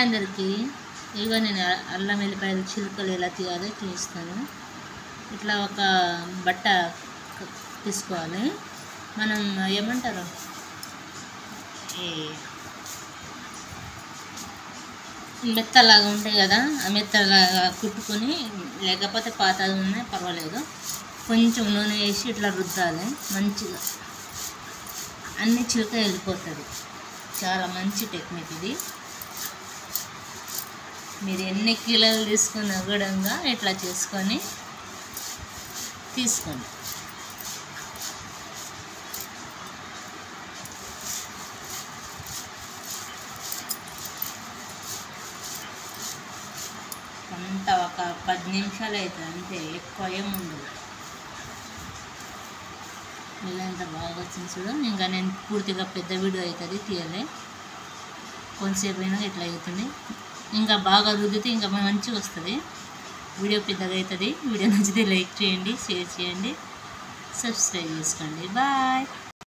అందరికీ ఇగో నేను అల్లం వెల్లిపాయలు చిలుకలు ఎలా తీయాలో చూస్తాను. ఇట్లా ఒక బట్ట తీసుకోవాలి. మనం ఏమంటారు మెత్తలాగా ఉంటాయి కదా, ఆ మెత్తలాగా కుట్టుకొని, లేకపోతే పాతది ఉన్నా పర్వాలేదు, కొంచెం నూనె వేసి ఇట్లా రుద్దాలి మంచిగా. అన్ని చిలుక వెళ్ళిపోతుంది. చాలా మంచి టెక్నిక్ ఇది. మీరు ఎన్ని కిలోలు తీసుకున్నా కూడా ఇట్లా చేసుకొని తీసుకోండి. అంత ఒక 10 నిమిషాలు అవుతుంది అంతే, ఎక్కువ ఏముండదు. ఇలా ఎంత బాగా వచ్చింది చూడు. ఇంకా నేను పూర్తిగా పెద్ద వీడియో అవుతుంది తీయలే, కొంతసేపు అయినా ఇట్లా అవుతుంది. ఇంకా బాగా రుద్దితే ఇంకా మంచిగా వస్తుంది. వీడియో పెద్దగా అవుతుంది. వీడియో నచ్చితే లైక్ చేయండి, షేర్ చేయండి, సబ్స్క్రైబ్ చేసుకోండి. బాయ్.